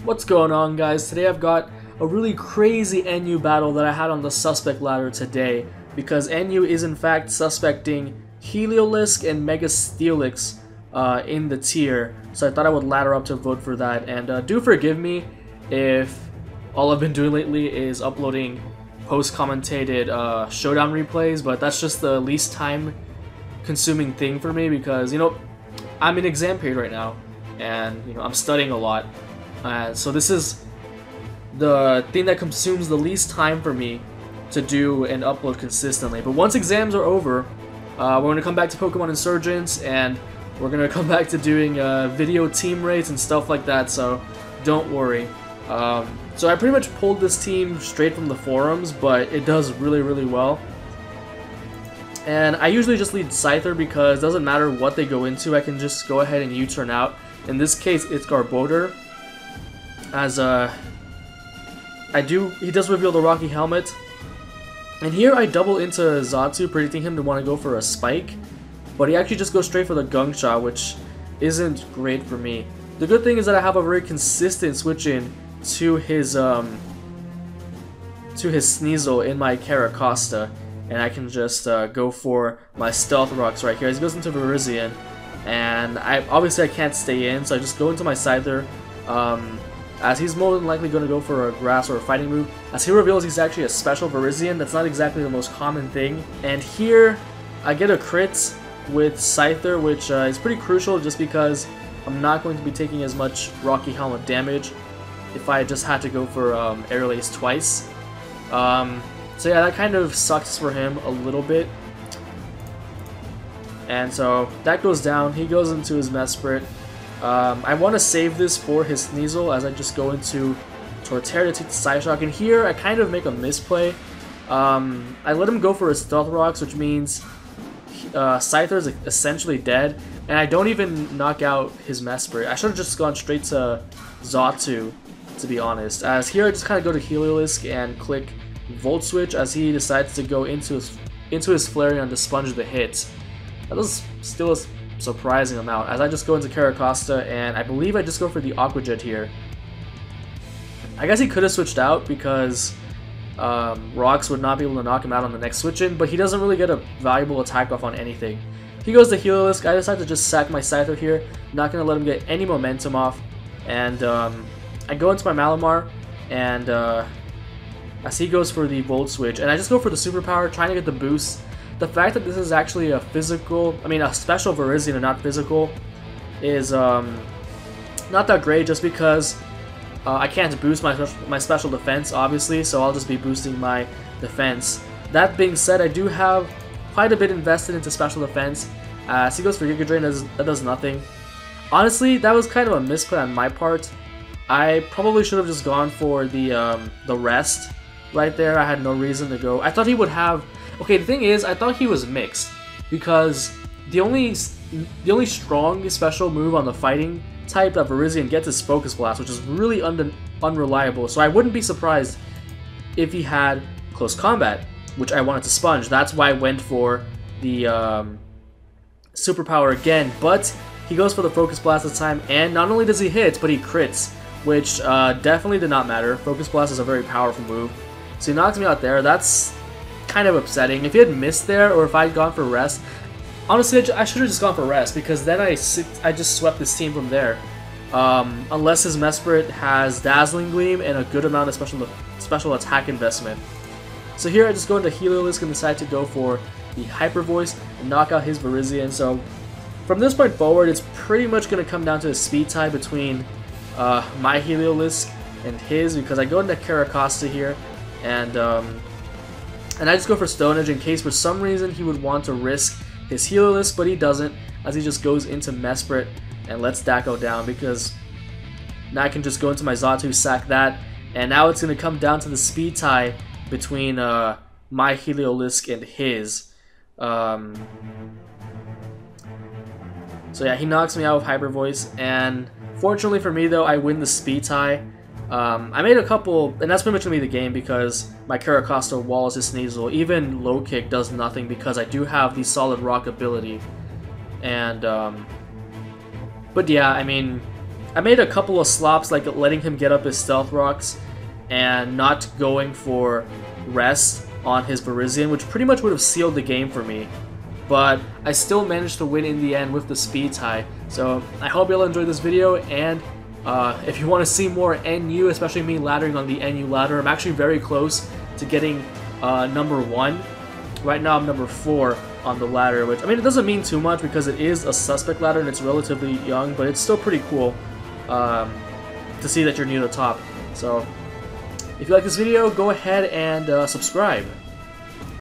What's going on, guys? Today I've got a really crazy NU battle that I had on the suspect ladder today, because NU is in fact suspecting Heliolisk and Mega Steelix in the tier, so I thought I would ladder up to vote for that. And do forgive me if all I've been doing lately is uploading post-commentated showdown replays, but that's just the least time consuming thing for me because, you know, I'm in exam period right now and, you know, I'm studying a lot. So this is the thing that consumes the least time for me to do and upload consistently. But once exams are over, we're going to come back to Pokemon Insurgents, and we're going to come back to doing video team rates and stuff like that, so don't worry. So I pretty much pulled this team straight from the forums, but it does really well. And I usually just lead Scyther because it doesn't matter what they go into, I can just go ahead and U-turn out. In this case, it's Garbodor. As he does reveal the Rocky Helmet, and here I double into Xatu, predicting him to want to go for a Spike, but he actually just goes straight for the Gunk Shot, which isn't great for me. The good thing is that I have a very consistent switch in to his Sneasel in my Caracosta, and I can just go for my Stealth Rocks right here as he goes into Virizion, and obviously I can't stay in, so I just go into my Scyther. As he's more than likely going to go for a Grass or a Fighting move. As he reveals he's actually a Special Virizion, that's not exactly the most common thing. And here, I get a crit with Scyther, which is pretty crucial just because I'm not going to be taking as much Rocky Helmet damage if I just had to go for Aerial Ace twice. So yeah, that kind of sucks for him a little bit. And so that goes down, he goes into his Mesprit. I want to save this for his Sneasel as I just go into Torterra to take the Psyshock, and here I kind of make a misplay. I let him go for his Stealth Rocks, which means Scyther is essentially dead, and I don't even knock out his Mesprit. I should have just gone straight to Xatu, to be honest, as here I just kind of go to Heliolisk and click Volt Switch as he decides to go into his Flareon to sponge the hit. That was still a surprising amount, as I just go into Caracosta, and I believe I just go for the Aqua Jet here. I guess he could have switched out because Rocks would not be able to knock him out on the next switch in, but he doesn't really get a valuable attack buff on anything. He goes to Heliolisk. I decide to just sack my Scyther here, not going to let him get any momentum off, and I go into my Malamar, and as he goes for the Volt Switch, and I just go for the Superpower, trying to get the boost. The fact that this is actually a special Virizion and not physical is not that great, just because I can't boost my special defense, obviously, so I'll just be boosting my defense. That being said, I do have quite a bit invested into special defense. As he goes for Giga Drain, that does nothing. Honestly, that was kind of a misplay on my part. I probably should have just gone for the rest right there. I had no reason to go. I thought he would have... Okay, the thing is, I thought he was mixed, because the only strong special move on the fighting type that Virizion gets is Focus Blast, which is really unreliable, so I wouldn't be surprised if he had Close Combat, which I wanted to sponge. That's why I went for the Superpower again, but he goes for the Focus Blast this time, and not only does he hit, but he crits, which definitely did not matter. Focus Blast is a very powerful move, so he knocks me out there. That's kind of upsetting. If he had missed there, or if I had gone for rest, honestly I should have just gone for rest, because then I just swept this team from there. Unless his Mesprit has Dazzling Gleam and a good amount of special attack investment. So here I just go into Heliolisk and decide to go for the Hyper Voice and knock out his Virizion. So from this point forward, it's pretty much going to come down to a speed tie between my Heliolisk and his, because I go into Caracosta here, and I just go for Stone Edge in case for some reason he would want to risk his Heliolisk, but he doesn't, as he just goes into Mesprit and lets that go down, because now I can just go into my Xatu, sack that, and now it's going to come down to the speed tie between my Heliolisk and his. So yeah, he knocks me out with Hyper Voice, and fortunately for me though, I win the speed tie. I made a couple, and that's pretty much going to be the game, because my Caracosta, Wallace, Sneasel, even Low Kick does nothing because I do have the Solid Rock ability. And, but yeah, I mean, I made a couple of slops, like letting him get up his stealth rocks and not going for rest on his Virizion, which pretty much would have sealed the game for me. But I still managed to win in the end with the speed tie. So I hope y'all enjoyed this video, and if you want to see more NU, especially me laddering on the NU ladder, I'm actually very close to getting number 1. Right now I'm number 4 on the ladder, which, I mean, it doesn't mean too much because it is a suspect ladder and it's relatively young, but it's still pretty cool to see that you're near the top. So if you like this video, go ahead and subscribe.